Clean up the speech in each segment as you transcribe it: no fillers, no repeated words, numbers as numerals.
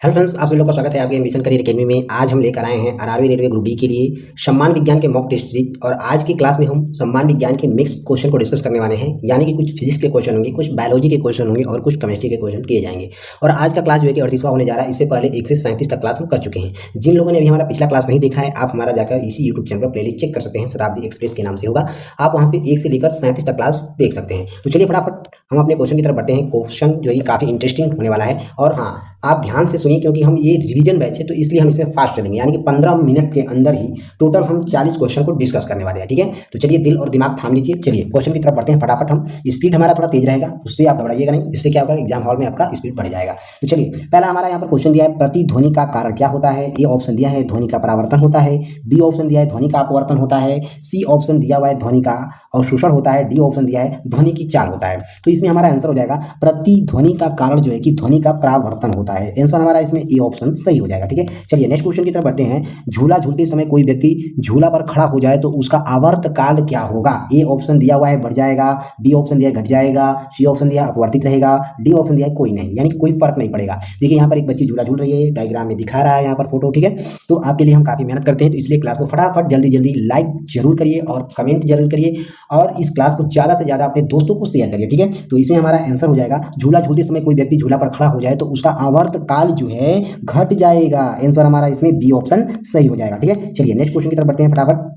Hello friends, आप सभी लोग का स्वागत है आपके एम्बिशन करियर एकेडमी में। आज हम लेकर आए हैं आरआरबी रेलवे ग्रुप डी के लिए सम्मान विज्ञान के मॉक टेस्ट सीरीज। और आज की क्लास में हम सम्मान विज्ञान के मिक्स क्वेश्चन को डिस्कस करने वाले हैं। यानी कि कुछ फिजिक्स के क्वेश्चन होंगे, कुछ बायोलॉजी के क्वेश्चन होंगे और कुछ केमिस्ट्री के क्वेश्चन किए जाएंगे। और आज का क्लास जो है कि 38वां होने जा रहा है। इससे पहले 1 से 37 तक क्लास हम कर चुके हैं। जिन लोगों ने अभी हमारा पिछला क्लास नहीं देखा है, आप हमारा जाकर इसी यूट्यूब चैनल पर प्लेलिस्ट चेक कर सकते हैं। शताब्दी एक्सप्रेस के नाम से होगा, आप वहाँ से 1 से लेकर 37 तक क्लास देख सकते हैं। तो चलिए फटाफट हम अपने क्वेश्चन की तरफ बढ़ते हैं। क्वेश्चन जो है काफ़ी इंटरेस्टिंग होने वाला है। और हाँ, आप ध्यान से सुनिए क्योंकि हम ये रिवीजन बैच है, तो इसलिए हम इसमें फास्ट चलेंगे। यानी कि 15 मिनट के अंदर ही टोटल हम 40 क्वेश्चन को डिस्कस करने वाले हैं। ठीक है, तो चलिए दिल और दिमाग थाम लीजिए। चलिए क्वेश्चन की तरफ बढ़ते हैं फटाफट। हम स्पीड हमारा थोड़ा तेज रहेगा, उससे आप घबराइएगा नहीं। इससे क्या होगा, एग्जाम हॉल में आपका स्पीड बढ़ जाएगा। तो चलिए, पहला हमारा यहाँ पर क्वेश्चन दिया है, प्रतिध्वनि का कारण क्या होता है। ए ऑप्शन दिया है ध्वनि का परावर्तन होता है, बी ऑप्शन दिया है ध्वनि का अपवर्तन होता है, सी ऑप्शन दिया हुआ है ध्वनि का अवशोषण होता है, डी ऑप्शन दिया है ध्वनि की चाल होता है। तो इसमें हमारा आंसर हो जाएगा प्रतिध्वनि का कारण जो है कि ध्वनि का परावर्तन होता है। आंसर हमारा इसमें ए ऑप्शन सही हो जाएगा। ठीक है, चलिए नेक्स्ट क्वेश्चन की तरफ बढ़ते हैं। झूला झूलते समय कोई व्यक्ति झूला पर खड़ा हो जाए तो उसका आवर्त काल क्या होगा। ए ऑप्शन दिया हुआ है बढ़ जाएगा, बी ऑप्शन दिया है घट जाएगा, सी ऑप्शन दिया है अपवर्तित रहेगा, डी ऑप्शन दिया है कोई नहीं, यानी कि कोई फर्क नहीं पड़ेगा। देखिए यहाँ पर एक बच्ची झूला झूल रही है, डायग्राम में दिखा रहा है यहाँ पर फोटो। ठीक है, तो आपके लिए हम काफी मेहनत करते हैं, तो इसलिए क्लास को फटाफट जल्दी जल्दी लाइक जरूर करिए और कमेंट जरूर करिए और इस क्लास को ज्यादा से ज्यादा अपने दोस्तों को शेयर करिए। ठीक है, तो इसमें हमारा आंसर हो जाएगा झूला झूलते समय कोई व्यक्ति झूला पर खड़ा हो जाए तो उसका आवर्त काल जो है घट जाएगा। आंसर हमारा इसमें बी ऑप्शन सही हो जाएगा। ठीक है, चलिए नेक्स्ट क्वेश्चन की तरफ बढ़ते हैं फटाफट।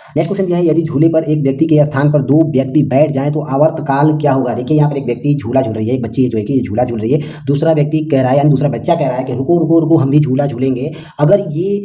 नेक्स्ट क्वेश्चन दिया है, यदि झूले पर एक व्यक्ति के स्थान पर 2 व्यक्ति बैठ जाएं तो आवर्त काल क्या होगा। देखिए यहाँ पर एक व्यक्ति झूला झूल रही है, एक बच्ची जो है कि झूला झूल रही है, दूसरा व्यक्ति कह रहा है, यानी दूसरा बच्चा कह रहा है कि रुको रुको रुको, हम भी झूला झूलेंगे। अगर ये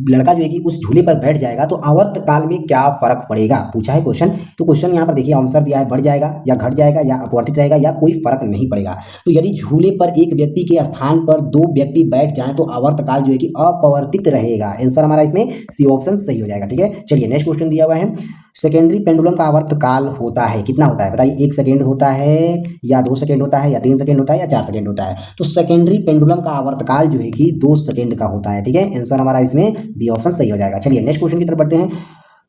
लड़का जो है कि उस झूले पर बैठ जाएगा तो आवर्त काल में क्या फर्क पड़ेगा, पूछा है क्वेश्चन। तो क्वेश्चन यहाँ पर देखिए आंसर दिया है बढ़ जाएगा या घट जाएगा या अपवर्तित रहेगा या कोई फर्क नहीं पड़ेगा। तो यदि झूले पर एक व्यक्ति के स्थान पर 2 व्यक्ति बैठ जाएं तो आवर्त काल जो है कि अपवर्तित रहेगा। आंसर हमारा इसमें सी ऑप्शन सही हो जाएगा। ठीक है, चलिए नेक्स्ट क्वेश्चन दिया हुआ है, सेकेंडरी पेंडुलम का आवर्त काल होता है कितना होता है, बताइए। 1 सेकेंड होता है या 2 सेकेंड होता है या 3 सेकेंड होता है या 4 सेकेंड होता है। तो सेकेंडरी पेंडुलम का आवर्त काल जो है कि 2 सेकेंड का होता है। ठीक है, आंसर हमारा इसमें बी ऑप्शन सही हो जाएगा। चलिए नेक्स्ट क्वेश्चन की तरफ बढ़ते हैं।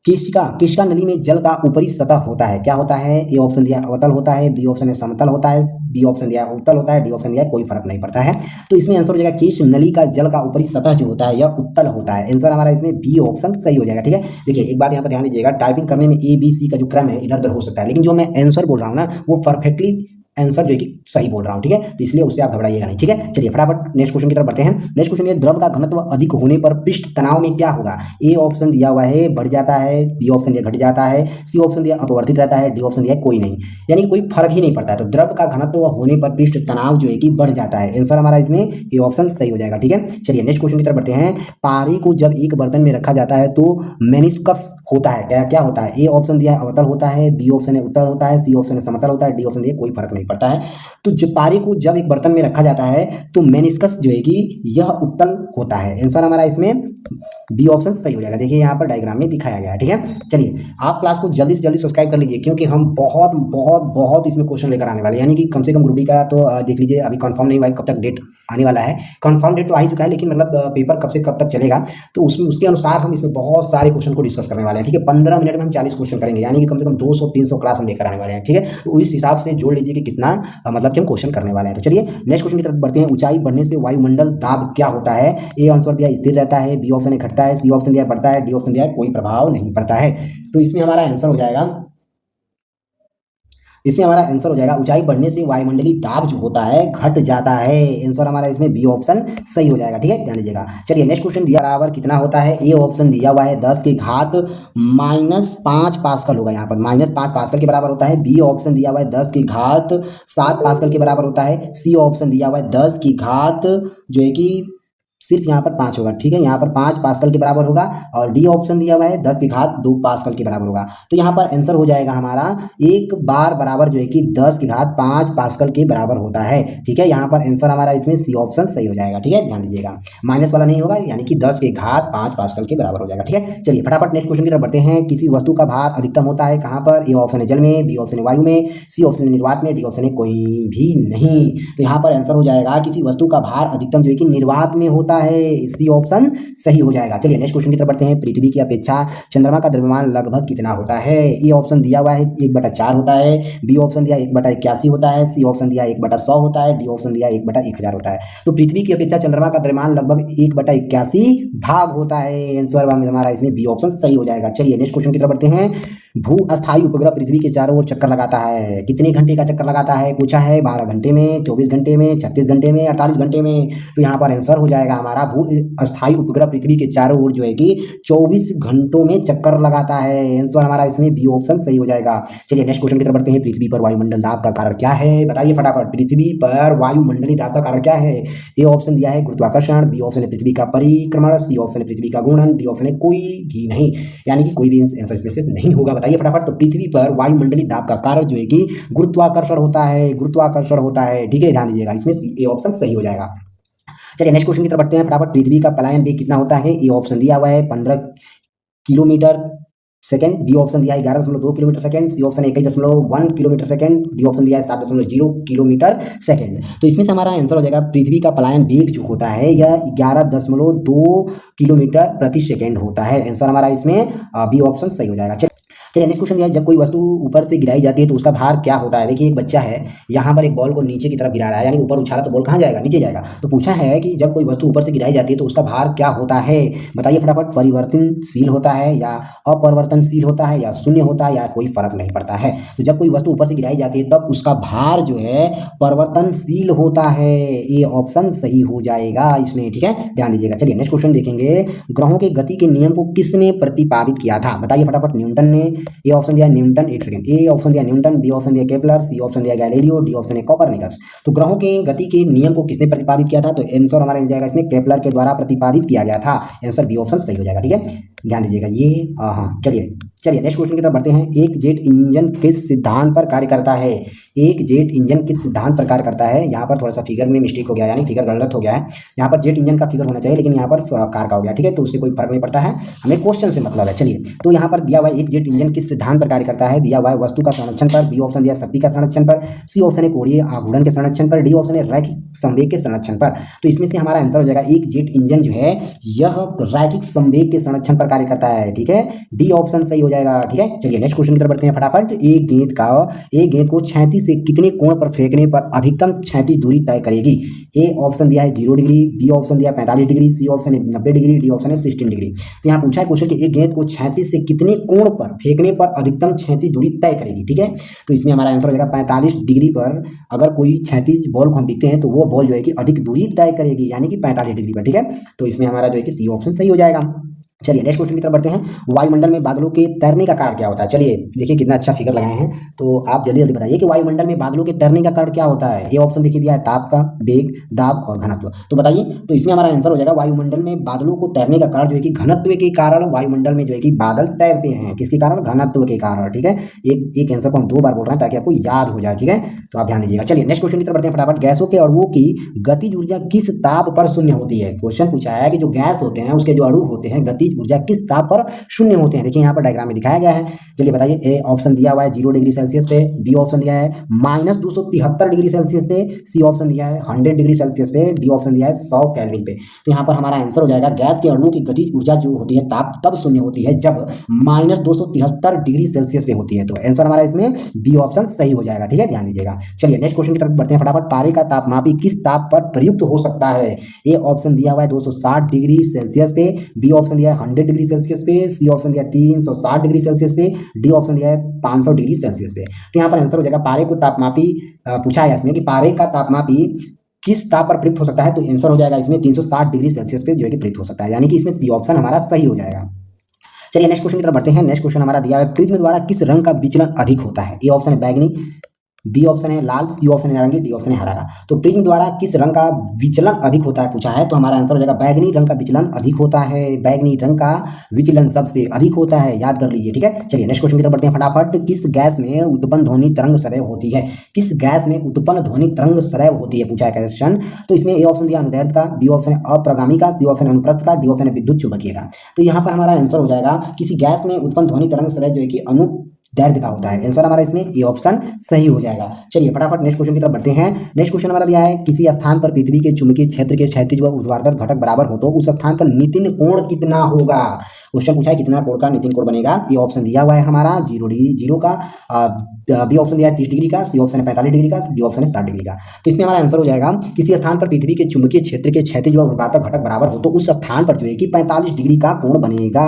किसका नली में जल का ऊपरी सतह होता है, क्या होता है। ए ऑप्शन दिया अवतल होता है, बी ऑप्शन है समतल होता है, बी ऑप्शन दिया उत्तल होता है, डी ऑप्शन दिया कोई फर्क नहीं पड़ता है। तो इसमें आंसर हो जाएगा किस नली का जल का ऊपरी सतह जो होता है यह उत्तल होता है। आंसर हमारा इसमें बी ऑप्शन सही हो जाएगा। ठीक है, देखिए एक बात यहाँ पर ध्यान दीजिएगा, टाइपिंग करने में ए बी सी का जो क्रम है इधर उधर हो सकता है, लेकिन जो मैं आंसर बोल रहा हूँ ना वो परफेक्टली आंसर जो है कि सही बोल रहा हूँ। ठीक है, तो इसलिए उससे आप घबराइएगा नहीं। ठीक है, चलिए फटाफट नेक्स्ट क्वेश्चन की तरफ बढ़ते हैं। नेक्स्ट क्वेश्चन ये, द्रव का घनत्व अधिक होने पर पृष्ठ तनाव में क्या होगा। ए ऑप्शन दिया हुआ है बढ़ जाता है, बी ऑप्शन दिया घट जाता है, सी ऑप्शन दिया अपवर्तित रहता है, डी ऑप्शन दिया कोई नहीं, यानी कोई फर्क ही नहीं पड़ता है। तो द्रव का घनत्व होने पर पृष्ठ तनाव जो है कि बढ़ जाता है। आंसर हमारा इसमें ए ऑप्शन सही हो जाएगा। ठीक है, चलिए नेक्स्ट क्वेश्चन की तरफ बढ़ते हैं। पारे को जब एक बर्तन में रखा जाता है तो मेनिस्कस होता है, क्या क्या होता है। ए ऑप्शन दिया अवतल होता है, बी ऑप्शन है उत्तल होता है, सी ऑप्शन है समतल होता है, डी ऑप्शन दिया कोई फर्क नहीं पड़ता है। तो पारे को जब एक बर्तन में रखा जाता है तो मेनिस्कस जो है कि यह उत्तल होता है। आंसर हमारा इसमें बी ऑप्शन सही हो जाएगा। देखिए यहाँ पर डायग्राम में दिखाया गया है। ठीक है, चलिए आप क्लास को जल्दी से जल्दी सब्सक्राइब कर लीजिए क्योंकि हम बहुत बहुत बहुत इसमें क्वेश्चन लेकर आने वाले हैं। यानी कि कम से कम ग्रुप डी का तो देख लीजिए, अभी कंफर्म नहीं हुआ है कब तक डेट आने वाला है। कंफर्म डेट तो आ ही चुका है, लेकिन मतलब पेपर कब से कब तक चलेगा तो उसमें उसके अनुसार हम इसमें बहुत सारे क्वेश्चन को डिस्कस करने वाले हैं। ठीक है, 15 मिनट में हम 40 क्वेश्चन करेंगे, यानी कि कम से कम 200-300 क्लास हम लेकर आने वाले हैं। ठीक है, तो इस हिसाब से जोड़ लीजिए कि कितना मतलब कि हम क्वेश्चन करने वाले हैं। तो चलिए नेक्स्ट क्वेश्चन की तरफ बढ़ते हैं। ऊंचाई बढ़ने से वायुमंडल दाब क्या होता है। ए आंसर दिया स्थिर रहता है, बी ऑप्शन है घटता है, सी ऑप्शन दिया बढ़ता है, डी ऑप्शन दिया कोई प्रभाव नहीं पड़ता है। तो इसमें हमारा आंसर हो जाएगा ऊंचाई बढ़ने से वायुमंडलीय दाब जो होता है घट जाता है। आंसर हमारा इसमें बी ऑप्शन सही हो जाएगा। ठीक है, ध्यान दीजिएगा। चलिए नेक्स्ट क्वेश्चन दिया बराबर कितना होता है। ए ऑप्शन दिया हुआ है 10 की घात -5 पास्कल होगा, यहाँ पर -5 पास्कल के बराबर होता है। बी ऑप्शन दिया हुआ है 10 की घात 7 पास्कल के बराबर होता है। सी ऑप्शन दिया हुआ है 10 की घात जो है कि सिर्फ यहाँ पर 5 होगा। ठीक है, यहाँ पर 5 पास्कल के बराबर होगा। और डी ऑप्शन दिया हुआ है 10 की घात 2 पास्कल के बराबर होगा। तो यहाँ पर आंसर हो जाएगा हमारा एक बार बराबर जो है कि 10 की घात 5 पास्कल के बराबर होता है। ठीक है, यहाँ पर आंसर हमारा इसमें सी ऑप्शन सही हो जाएगा। ठीक है, ध्यान दीजिएगा, माइनस वाला नहीं होगा, यानी कि 10 की घात 5 पास्कल के बराबर हो जाएगा। ठीक है, चलिए फटाफट नेक्स्ट क्वेश्चन की तरफ बढ़ते हैं। किसी वस्तु का भार अधिकतम होता है कहाँ पर। ए ऑप्शन है जल में, बी ऑप्शन है वायु में, सी ऑप्शन है निर्वात में, डी ऑप्शन है कोई भी नहीं। तो यहाँ पर आंसर हो जाएगा किसी वस्तु का भार अधिकतम जो है कि निर्वात में होता होता है, सी ऑप्शन सही हो जाएगा। चलिए नेक्स्ट क्वेश्चन की तरफ बढ़ते हैं। पृथ्वी की अपेक्षा चंद्रमा का द्रव्यमान लगभग कितना होता है? ए ऑप्शन दिया हुआ है 1/4 होता है, बी ऑप्शन दिया 1/81 होता है, सी ऑप्शन दिया 1/100 होता है, डी ऑप्शन दिया 1/1000 होता है। तो पृथ्वी की अपेक्षा चंद्रमा का द्रव्यमान लगभग 1/81 भाग होता है। आंसर हमारा इसमें बी ऑप्शन सही हो जाएगा। चलिए नेक्स्ट क्वेश्चन की तरफ बढ़ते हैं। भू अस्थायी उपग्रह पृथ्वी के चारों ओर चक्कर लगाता है, कितने घंटे का चक्कर लगाता है पूछा है? 12 घंटे में, 24 घंटे में, 36 घंटे में, 48 घंटे में। तो यहाँ पर आंसर हो जाएगा हमारा भू अस्थायी उपग्रह पृथ्वी के चारों ओर जो है कि 24 घंटों में चक्कर लगाता है। आंसर हमारा इसमें बी ऑप्शन सही हो जाएगा। चलिए नेक्स्ट क्वेश्चन की तरफ बढ़ते हैं। पृथ्वी पर वायुमंडल दाब का कारण क्या है? बताइए फटाफट। पृथ्वी पर वायुमंडलीय दाब का कारण क्या है? ए ऑप्शन दिया है गुरुत्वाकर्षण, बी ऑप्शन है पृथ्वी का परिक्रमण, सी ऑप्शन है पृथ्वी का घूर्णन, डी ऑप्शन है कोई भी नहीं, यानी कि कोई भी आंसर इसमें से नहीं होगा। बताइए फटाफट। तो पृथ्वी पर वायुमंडलीय दाब का कारण जो है कि गुरुत्वाकर्षण होता है, गुरुत्वाकर्षण होता है। ठीक है, ध्यान दीजिएगा, इसमें ए ऑप्शन सही हो जाएगा। चलिए नेक्स्ट क्वेश्चन की तरफ बढ़ते हैं फटाफट। पृथ्वी का पलायन वेग कितना होता है? ए ऑप्शन दिया हुआ है 15 किलोमीटर सेकंड, डी ऑप्शन दिया है 11.2 kilometre second, C option 21.1 kilometre second, D option दिया है 7.0 किलोमीटर सेकंड। तो इसमें से हमारा आंसर हो जाएगा पृथ्वी का पलायन वेग जो होता है यह 11.2 किलोमीटर प्रति सेकंड होता है। आंसर हमारा इसमें बी ऑप्शन सही हो जाएगा। चलिए नेक्स्ट क्वेश्चन दिया है। जब कोई वस्तु ऊपर से गिराई जाती है तो उसका भार क्या होता है? देखिए एक बच्चा है, यहाँ पर एक बॉल को नीचे की तरफ गिरा रहा है, यानी ऊपर उछाला तो बॉल कहाँ जाएगा? नीचे जाएगा। तो पूछा है कि जब कोई वस्तु ऊपर से गिराई जाती है तो उसका भार क्या होता है? बताइए फटाफट। परिवर्तनशील होता है या अपरिवर्तनशील होता है या शून्य होता है या कोई फर्क नहीं पड़ता है? तो जब कोई वस्तु ऊपर से गिराई जाती है तब उसका भार जो है परिवर्तनशील होता है। ये ऑप्शन सही हो जाएगा इसमें। ठीक है, ध्यान दीजिएगा। चलिए नेक्स्ट क्वेश्चन देखेंगे। ग्रहों के गति के नियम को किसने प्रतिपादित किया था? बताइए फटाफट। न्यूटन ने। ए ऑप्शन दिया न्यूटन, एक सेकंड, ए ऑप्शन दिया न्यूटन, बी ऑप्शन दिया केपलर, सी ऑप्शन दिया गैलीलियो, डी ऑप्शन है कोपरनिकस। तो ग्रहों के गति के नियम को किसने प्रतिपादित किया था? तो आंसर हमारा मिल जाएगा इसमें केपलर के द्वारा प्रतिपादित किया गया था। आंसर बी ऑप्शन सही हो जाएगा। ठीक है, ध्यान दीजिएगा ये। हाँ चलिए नेक्स्ट क्वेश्चन की तरफ बढ़ते हैं। एक जेट इंजन किस सिद्धांत पर कार्य करता है? एक जेट इंजन किस सिद्धांत पर कार्य करता है? यहाँ पर थोड़ा सा फिगर में मिस्टेक हो गया, यानी फिगर गलत हो गया है। यहाँ पर जेट इंजन का फिगर होना चाहिए लेकिन यहाँ पर कार का हो गया। ठीक है, तो उससे कोई फर्क नहीं पड़ता है, हमें क्वेश्चन से मतलब है। चलिए, तो यहाँ पर दिया हुआ है एक जेट इंजन किस सिद्धांत पर कार्य करता है? दिया हुआ है वस्तु का संरक्षण पर, बी ऑप्शन दिया शक्ति का संरक्षण पर, सी ऑप्शन है कोणीय आघूर्ण के संरक्षण पर, डी ऑप्शन है रैखिक संवेग के संरक्षण पर। तो इसमें से हमारा आंसर हो जाएगा एक जेट इंजन जो है यह रैखिक संवेग के संरक्षण पर कार्य करता है। ठीक है, डी ऑप्शन सही हो जाएगा। ठीक है, चलिए नेक्स्ट क्वेश्चन की तरफ बढ़ते हैं फटाफट। एक गेंद को क्षैतिज से कितने कोण पर फेंकने पर अधिकतम क्षैतिज दूरी तय करेगी? ए ऑप्शन दिया है 0 डिग्री, बी ऑप्शन दिया 45 डिग्री, सी ऑप्शन है 90 डिग्री, डी ऑप्शन है 16 डिग्री। तो यहाँ पूछा है क्वेश्चन कि एक गेंद को क्षैतिज से कितने कोण पर फेंकने पर अधिकतम क्षैतिज दूरी तय करेगी? ठीक है, तो इसमें हमारा आंसर हो जाएगा 45 डिग्री पर अगर कोई क्षैतिज बॉल को हम देखते हैं तो वो बॉल जो है कि अधिक दूरी तय करेगी, यानी कि 45 डिग्री पर। ठीक है, तो इसमें हमारा जो है कि सी ऑप्शन सही हो जाएगा। चलिए नेक्स्ट क्वेश्चन की तरफ बढ़ते हैं। वायुमंडल में बादलों के तैरने का कारण क्या होता है? चलिए देखिए कितना अच्छा फिगर लगाए हैं, तो आप जल्दी जल्दी बताइए कि वायुमंडल में बादलों के तैरने का कारण क्या होता है? ये ऑप्शन देखिए दिया है ताप का, वेग, दाब और घनत्व। तो बताइए। तो इसमें हमारा आंसर हो जाएगा वायुमंडल में बादलों को तैरने का कारण जो है कि घनत्व के कारण वायुमंडल में जो है कि बादल तैरते हैं। किसके कारण? घनत्व के कारण। ठीक है, एक आंसर को हम 2 बार बोल रहे हैं ताकि आपको याद हो जाए। ठीक है, तो आप ध्यान दीजिएगा। चलिए नेक्स्ट क्वेश्चन की तरफ बढ़ते हैं फटाफट। गैसों के अणुओं की गतिज ऊर्जा किस ताप पर शून्य होती है? क्वेश्चन पूछा है कि जो गैस होते हैं उसके जो अणु होते हैं गतिज ऊर्जा किस ताप पर शून्य होते हैं? देखिए यहाँ पर डायग्राम में दिखाया गया है। चलिए बताइए। ए ऑप्शन दिया हुआ है 0 डिग्री सेल्सियस पे, बी ऑप्शन दिया है -273 डिग्री सेल्सियस पे, सी ऑप्शन दिया है 100 डिग्री सेल्सियस पे, डी ऑप्शन दिया है 100 केल्विन पे। तो यहाँ पर हमारा आंसर हो जाएगा गैस के अणुओं की गतिज ऊर्जा जो होती है ताप तब शून्य होती है जब -273 डिग्री सेल्सियस पे होती है। तो आंसर हमारा इसमें बी ऑप्शन सही हो जाएगा। ठीक है, ध्यान दीजिएगा। चलिए नेक्स्ट क्वेश्चन की तरफ बढ़ते हैं फटाफट। पारे का तापमापी किस ताप पर प्रयुक्त हो सकता है? ए ऑप्शन दिया हुआ है 260 डिग्री सेल्सियस पे, बी ऑप्शन दिया है 100 डिग्री सेल्सियस पे, सी ऑप्शन दिया 360 डिग्री सेल्सियस पे, डी ऑप्शन दिया है 500 डिग्री सेल्सियस पे। तो यहाँ पर आंसर हो जाएगा पारे को तापमापी पूछा है इसमें कि पारे का तापमापी किस ताप पर प्रयुक्त हो सकता है? तो आंसर हो जाएगा इसमें 360 डिग्री सेल्सियस पे जो है कि प्रयुक्त हो सकता है, यानी कि इसमें सी ऑप्शन हमारा सही हो जाएगा। चलिए नेक्स्ट क्वेश्चन की तरफ बढ़ते हैं। नेक्स्ट क्वेश्चन हमारा दिया है प्रिज्म द्वारा किस रंग का विचलन अधिक होता है? ए ऑप्शन है बैगनी, बी ऑप्शन है लाल, सी ऑप्शन है नारंगी, डी ऑप्शन है हरा। तो प्रिज्म द्वारा किस रंग का विचलन अधिक होता है पूछा है, तो हमारा आंसर हो जाएगा बैगनी रंग का विचलन अधिक होता है। बैगनी रंग का विचलन सबसे अधिक होता है, याद कर लीजिए। ठीक है, चलिए नेक्स्ट क्वेश्चन की तरफ बढ़ते हैं फटाफट। किस गैस में उत्पन्न ध्वनि तरंग सदैव होती है? किस गैस में उत्पन्न ध्वनि तरंग सदैव होती है पूछा है क्वेश्चन। तो इसमें ए ऑप्शन दिया अनुदैर्घ्य का, बी ऑप्शन है अप्रगामी का, सी ऑप्शन है अनुप्रस्थ का, डी ऑप्शन है विद्युत चुम्बकीय का। तो यहाँ पर हमारा आंसर हो जाएगा किसी गैस में उत्पन्न ध्वनि तरंग सदैव जो है कि दैर्ध्य का होता है। आंसर हमारा इसमें ए ऑप्शन सही हो जाएगा। चलिए फटाफट नेक्स्ट क्वेश्चन की तरफ बढ़ते हैं। नेक्स्ट क्वेश्चन हमारा दिया है किसी स्थान पर पृथ्वी के चुंबकीय क्षेत्र के क्षैतिज व ऊर्ध्वाधर घटक बराबर हो तो उस स्थान पर नितिन कोण कितना होगा। क्वेश्चन पूछा है कितना कोण का नितिन कोण बनेगा। ए ऑप्शन दिया हुआ है हमारा 0 का, बी ऑप्शन दिया है 30 डिग्री का, सी ऑप्शन है 45 डिग्री का, डी ऑप्शन है 60 डिग्री का। तो इसमें हमारा आंसर हो जाएगा किसी स्थान पर पृथ्वी के चुंबकीय क्षेत्र के क्षैतिज व ऊर्ध्वाधर घटक बराबर हो तो उस स्थान पर जो है कि 45 डिग्री का कोण बनेगा।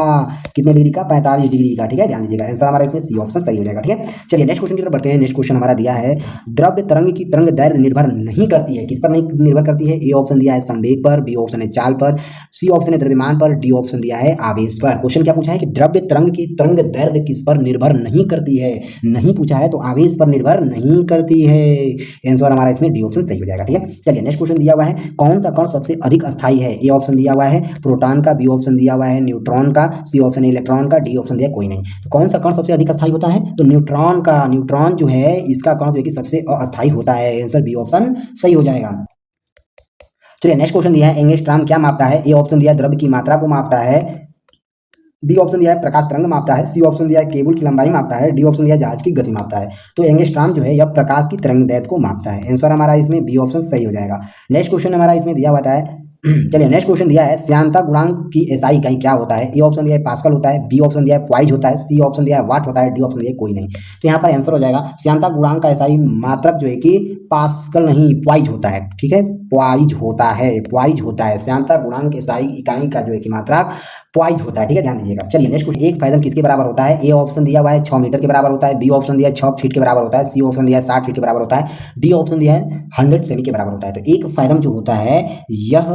कितने डिग्री का? 45 डिग्री का। ठीक है, ध्यान दीजिएगा। आंसर हमारा इसमें सी ऑप्शन सही हो जाएगा। ठीक है, चलिए नेक्स्ट क्वेश्चन की तरफ बढ़ते हैं। नेक्स्ट क्वेश्चन हमारा दिया है द्रव्य तरंग की तरंग दैर्ध्य निर्भर नहीं करती है। किस पर नहीं निर्भर करती है? ए ऑप्शन दिया है संवेग पर, बी ऑप्शन है चाल पर, सी ऑप्शन है द्रव्यमान पर, डी ऑप्शन दिया है आवेश पर। क्वेश्चन क्या पूछा है कि द्रव्य तरंग की तरंग दैर्ध्य किस पर निर्भर नहीं करती है। नहीं पूछा है तो आवेश पर निर्भर नहीं करती है। आंसर हमारा इसमें डी ऑप्शन सही हो जाएगा। ठीक है, चलिए नेक्स्ट क्वेश्चन दिया हुआ है कौन सा कण सबसे अधिक अस्थायी है। ए ऑप्शन दिया हुआ है प्रोटॉन का, बी ऑप्शन दिया हुआ है न्यूट्रॉन का, सी ऑप्शन है इलेक्ट्रॉन का, डी ऑप्शन दिया कोई नहीं। तो कौन सा कण सबसे अधिक अस्थायी होता है? तो न्यूट्रॉन का। न्यूट्रॉन जो है इसका कण जो है कि सबसे अस्थायी होता है। आंसर बी ऑप्शन सही हो जाएगा। चलिए नेक्स्ट क्वेश्चन दिया है एंगस्ट्रॉम क्या मापता है। ए ऑप्शन दिया है द्रव्य की मात्रा को मापता है, बी ऑप्शन दिया है प्रकाश तरंग मापता है, सी ऑप्शन दिया है केबल की लंबाई मापता है, डी ऑप्शन दिया है जहाज की गति मापता है। तो एंगस्ट्रॉम जो है यह प्रकाश की तरंग दैर्ध्य को मापता है। आंसर हमारा इसमें बी ऑप्शन सही हो जाएगा। नेक्स्ट क्वेश्चन हमारा इसमें दिया हुआ है चलिए नेक्स्ट क्वेश्चन दिया है श्यानता गुणांक की एसआई इकाई क्या होता है। ए ऑप्शन दिया है पास्कल होता है, बी ऑप्शन दिया है पॉइज होता है, सी ऑप्शन दिया है वाट होता है, डी ऑप्शन दिया है कोई नहीं। तो यहाँ पर आंसर हो जाएगा श्यानता गुणांक का एसआई मात्रक जो है कि पास्कल नहीं पॉइज होता है। ठीक है, पॉइज होता है, पॉइज होता है। श्यानता गुणांक एसआई इकाई का जो है कि मात्रक पॉइज होता है। ठीक है, ध्यान दीजिएगा। चलिए नेक्स्ट क्वेश्चन एक फैथम किसके बराबर होता है। ए ऑप्शन दिया हुआ है 6 मीटर के बराबर होता है, बी ऑप्शन दिया है 6 फीट के बराबर होता है, सी ऑप्शन दिया है 60 फीट के बराबर होता है, डी ऑप्शन दिया है 100 सेमी के बराबर होता है। तो एक फैथम जो होता है यह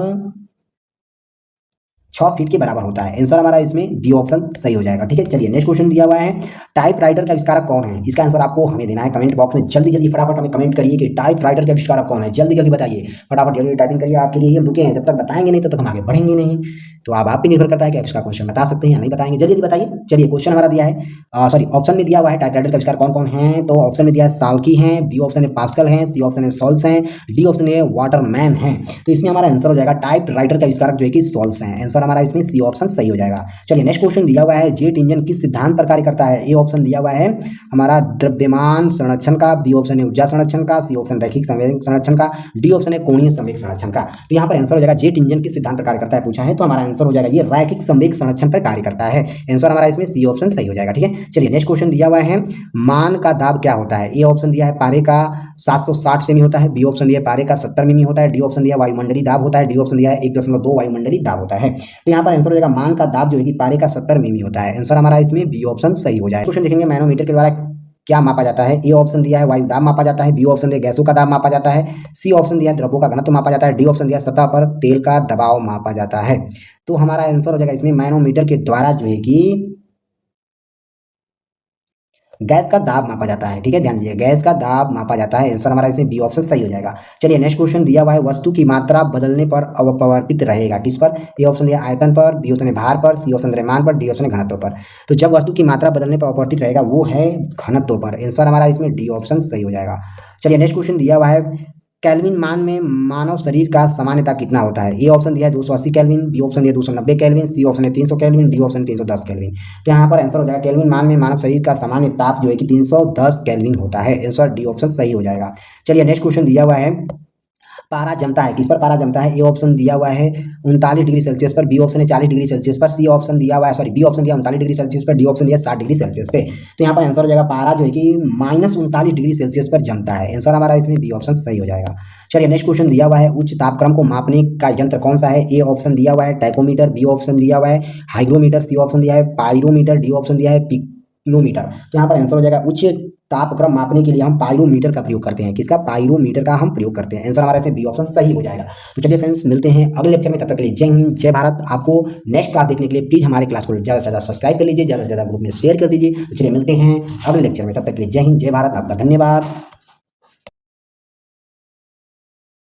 6 फीट के बराबर होता है। आंसर हमारा इसमें बी ऑप्शन सही हो जाएगा। ठीक है, चलिए नेक्स्ट क्वेश्चन दिया हुआ है टाइपराइटर का आविष्कारक कौन है। इसका आंसर आपको हमें देना है कमेंट बॉक्स में। जल्दी जल्दी फटाफट हमें कमेंट करिए कि टाइपराइटर का आविष्कारक कौन है। जल्दी जल्दी बताइए, फटाफट जल्दी टाइपिंग करिए। आपके लिए हम रुके हैं, जब तक बताएंगे नहीं तब तक हम आगे बढ़ेंगे नहीं। तो आप पे निर्भर करता है कि आप इसका क्वेश्चन बता सकते हैं या नहीं बताएंगे। जल्दी जल्दी बताइए। चलिए क्वेश्चन हमारा दिया है सॉरी ऑप्शन में दिया हुआ है टाइपराइटर का आविष्कार कौन कौन है। तो ऑप्शन में दिया है साल्की है, बी ऑप्शन है पास्कल है, सी ऑप्शन है सोल्स है, डी ऑप्शन है वाटरमैन है। तो इसमें हमारा आंसर हो जाएगा टाइपराइटर का आविष्कारक जो है कि सोल्स है। आंसर हमारा इसमें सी ऑप्शन सही हो जाएगा। चलिए नेक्स्ट क्वेश्चन दिया हुआ है जेट इंजन किस सिद्धांत पर कार्य करता है। ए ऑप्शन दिया हुआ है हमारा द्रव्यमान संरक्षण का, बी ऑप्शन है ऊर्जा संरक्षण का, सी ऑप्शन रैखिक संवेग संरक्षण का, डी ऑप्शन है कोणीय संवेग संरक्षण का। तो यहाँ पर आंसर हो जाएगा जेट इंजन किस सिद्धांत पर कार्य करता है पूछा है, तो हमारा आंसर हो जाएगा ये रैखिक संवेग संरक्षण पर कार्य करता है। आंसर हमारा इसमें सी ऑप्शन सही हो जाएगा। ठीक है, चलिए नेक्स्ट क्वेश्चन दिया हुआ है मान का दाब क्या होता है। ए ऑप्शन दिया है पारे का 760 सेमी होता है, बी ऑप्शन दिया है पारे का 70 मिमी होता है, डी ऑप्शन दिया है वायुमंडलीय दाब होता है, डी ऑप्शन दिया है 1.2 वायुमंडलीय दाब होता है। तो यहाँ पर आंसर हो जाएगा मान का दाब जो है कि पारे का 70 मिमी होता है। आंसर हमारा इसमें बी ऑप्शन सही हो जाएगा। क्वेश्चन देखेंगे मैनोमीटर के द्वारा क्या मापा जाता है। ए ऑप्शन दिया है वायु दाब मापा जाता है, बी ऑप्शन दिया गैसों का दाब मापा जाता है, सी ऑप्शन दिया द्रव्यों का घनत्व मापा जाता है, डी ऑप्शन दिया सतह पर तेल का दबाव मापा जाता है। तो हमारा आंसर हो जाएगा इसमें मैनोमीटर के द्वारा जो है कि गैस का दाब मापा जाता है। ठीक है, ध्यान दीजिए गैस का दाब मापा जाता है। आंसर हमारा इसमें बी ऑप्शन सही हो जाएगा। चलिए नेक्स्ट क्वेश्चन दिया हुआ है वस्तु की मात्रा बदलने पर अपवर्तित रहेगा किस पर। ए ऑप्शन दिया आयतन पर, बी ऑप्शन है भार पर, सी ऑप्शन द्रव्यमान पर, डी ऑप्शन है घनत्व पर। तो जब वस्तु की मात्रा बदलने पर अपवर्तित रहेगा वो है घनत्व पर। आंसर हमारा इसमें डी ऑप्शन सही हो जाएगा। चलिए नेक्स्ट क्वेश्चन दिया हुआ है केल्विन मान में मानव शरीर का सामान्यता कितना होता है। ए ऑप्शन दिया है 280 केल्विन, बी ऑप्शन दिया 290 केल्विन, सी ऑप्शन है 300 केल्विन, डी ऑप्शन 310 केल्विन। तो यहाँ पर आंसर हो जाएगा केल्विन मान में मानव शरीर का सामान्य ताप जो है कि 310 केल्विन होता है। आंसर डी ऑप्शन सही हो जाएगा। चलिए नेक्स्ट क्वेश्चन दिया हुआ है पारा जमता है किस पर पारा जमता है। ए ऑप्शन दिया हुआ है 39 डिग्री सेल्सियस पर, बी ऑप्शन है 40 डिग्री सेल्सियस पर, सी ऑप्शन दिया हुआ है सॉरी बी ऑप्शन दिया 39 डिग्री सेल्सियस पर, डी ऑप्शन दिया 60 डिग्री सेल्सियस पे। तो यहाँ पर आंसर हो जाएगा पारा जो है कि -39 डिग्री सेल्सियस पर जमता है। आंसर हमारा इसमें बी ऑप्शन सही हो जाएगा। चलिए नेक्स्ट क्वेश्चन दिया हुआ है उच्च तापक्रम को मापने का यंत्र कौन सा है। ए ऑप्शन दिया हुआ है टैकोमीटर, बी ऑप्शन दिया हुआ है हाइग्रोमीटर, सी ऑप्शन दिया है पायरोमीटर, डी ऑप्शन दिया है पिक्नोमीटर। तो यहाँ पर आंसर हो जाएगा उच्च तापक्रम मापने के लिए हम पायरोमीटर का प्रयोग करते हैं। किसका? पायरोमीटर का हम प्रयोग करते हैं। आंसर हमारा इसमें बी ऑप्शन सही हो जाएगा। तो चलिए फ्रेंड्स मिलते हैं अगले लेक्चर में, तब तक के लिए जय हिंद जय भारत। आपको नेक्स्ट क्लास देखने के लिए प्लीज हमारे क्लास को ज़्यादा से ज़्यादा सब्सक्राइब कर लीजिए, ज़्यादा से ज़्यादा ग्रुप में शेयर कर दीजिए। तो चलिए मिलते हैं अगले लेक्चर में, तब तक के लिए जय हिंद जय भारत। आपका धन्यवाद।